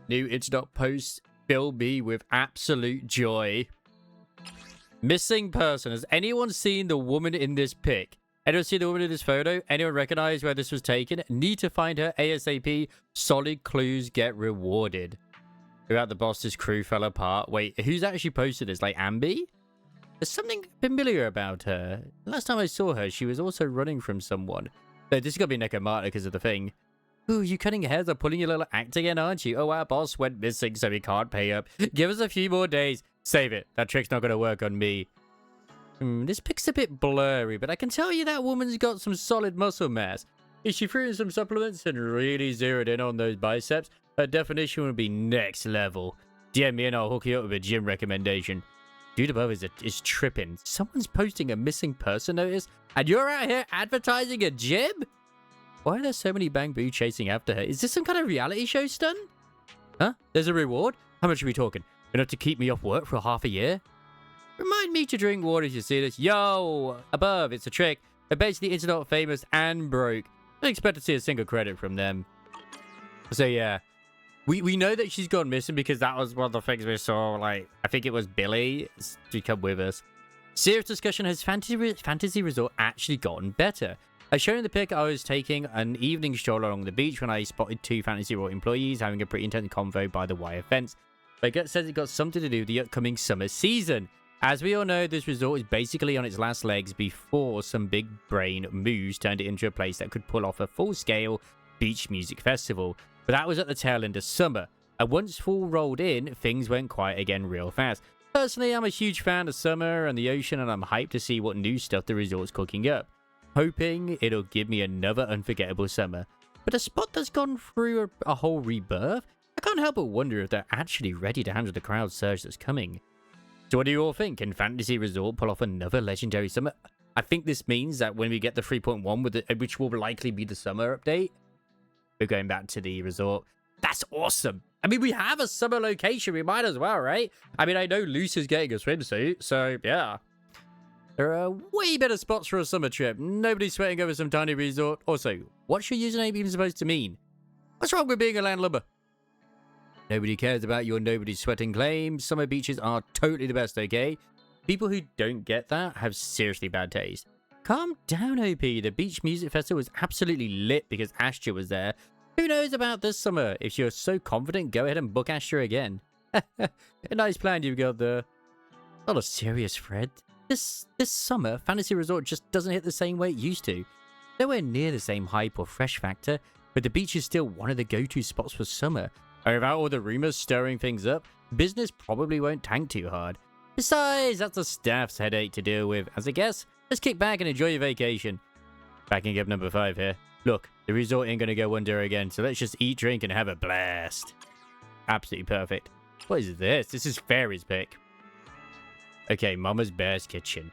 new Interknot posts fill me with absolute joy. Missing person. Has anyone seen the woman in this pic? Anyone see the woman in this photo? Anyone recognize where this was taken? Need to find her ASAP. Solid clues get rewarded. Throughout the boss's crew fell apart. Wait, who's actually posted this? Like Ambi? There's something familiar about her. Last time I saw her, she was also running from someone. So this is gonna be Nekomata because of the thing. Ooh, you cutting heads or pulling your little act again, aren't you? Oh, our boss went missing, so we can't pay up. Give us a few more days. Save it. That trick's not gonna work on me. This pic's a bit blurry, but I can tell you that woman's got some solid muscle mass. If she threw in some supplements and really zeroed in on those biceps, her definition would be next level. DM me and I'll hook you up with a gym recommendation. Dude above is tripping. Someone's posting a missing person notice, and you're out here advertising a gym? Why are there so many Bang Boo chasing after her? Is this some kind of reality show stunt? Huh? There's a reward? How much are we talking? Enough to keep me off work for half a year? Remind me to drink water if you see this. Yo! Above, it's a trick. They're basically Interknot famous and broke. I expect to see a single credit from them. So yeah. We know that she's gone missing because that was one of the things we saw. Like, I think it was Billy to come with us. Serious discussion, has Fantasy Resort actually gotten better? As shown in the pic, I was taking an evening stroll along the beach when I spotted two Fantasy Resort employees having a pretty intense convo by the wire fence. My gut says it got something to do with the upcoming summer season. As we all know, this resort is basically on its last legs before some big brain moves turned it into a place that could pull off a full-scale beach music festival. But that was at the tail end of summer, and once fall rolled in, things went quiet again real fast. Personally, I'm a huge fan of summer and the ocean, and I'm hyped to see what new stuff the resort's cooking up. Hoping it'll give me another unforgettable summer. But a spot that's gone through a whole rebirth, I can't help but wonder if they're actually ready to handle the crowd surge that's coming. So what do you all think? Can Fantasy Resort pull off another legendary summer? I think this means that when we get the 3.1, which will likely be the summer update, we're going back to the resort. That's awesome. I mean, we have a summer location. We might as well, right? I mean, I know Lucy's getting a swimsuit, so yeah. There are way better spots for a summer trip. Nobody's sweating over some tiny resort. Also, what's your username even supposed to mean? What's wrong with being a landlubber? Nobody cares about your nobody's sweating claims. Summer beaches are totally the best, okay? People who don't get that have seriously bad taste. Calm down, OP. The Beach Music Festival was absolutely lit because Astra was there. Who knows about this summer? If you're so confident, go ahead and book Astra again. A nice plan you've got there. Not a serious, Fred. This summer, Fantasy Resort just doesn't hit the same way it used to. Nowhere near the same hype or fresh factor, but the beach is still one of the go-to spots for summer. And without all the rumors stirring things up, business probably won't tank too hard. Besides, that's the staff's headache to deal with. As a guest, let's kick back and enjoy your vacation. Backing up number 5 here. Look, the resort ain't gonna go under again, so let's just eat, drink, and have a blast. Absolutely perfect. What is this? This is Fairy's pick. Okay, Mama's Bear's kitchen.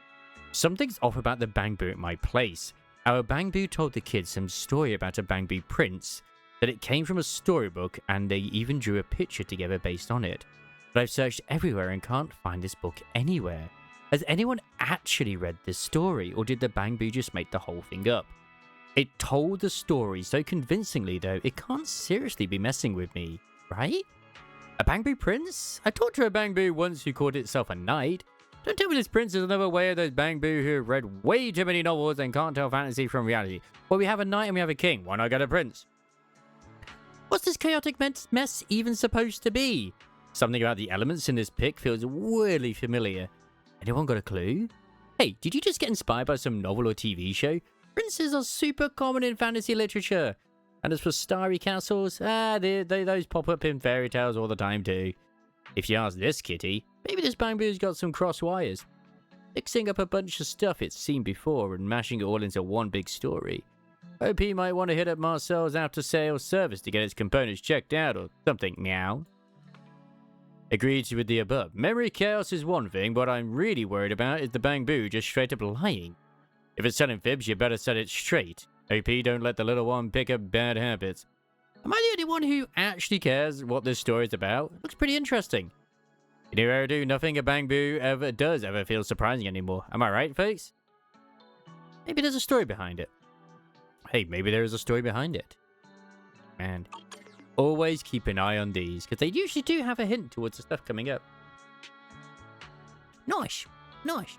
Something's off about the Bamboo at my place. Our Bamboo told the kids some story about a Bamboo prince, that it came from a storybook, and they even drew a picture together based on it. But I've searched everywhere and can't find this book anywhere. Has anyone actually read this story, or did the Bamboo just make the whole thing up? It told the story so convincingly, though, it can't seriously be messing with me, right? A Bamboo prince? I talked to a Bamboo once who called itself a knight. Don't tell me this prince is another way of those Bamboo who have read way too many novels and can't tell fantasy from reality. Well, we have a knight and we have a king. Why not get a prince? What's this chaotic mess even supposed to be? Something about the elements in this pic feels weirdly familiar. Anyone got a clue? Hey, did you just get inspired by some novel or TV show? Princes are super common in fantasy literature. And as for starry castles, those pop up in fairy tales all the time too. If you ask this kitty, maybe this Bamboo's got some cross wires. Mixing up a bunch of stuff it's seen before and mashing it all into one big story. OP might want to hit up Marcel's after-sales service to get its components checked out or something, meow. Agreed with the above. Memory chaos is one thing, but what I'm really worried about is the Bamboo just straight up lying. If it's selling fibs, you better set it straight. OP, don't let the little one pick up bad habits. Am I the only one who actually cares what this story is about? Looks pretty interesting. You know, Eridu, nothing a Bamboo ever feel surprising anymore. Am I right, folks? Maybe there's a story behind it. Hey, maybe there is a story behind it. Man. always keep an eye on these, because they usually do have a hint towards the stuff coming up. Nice. Nice.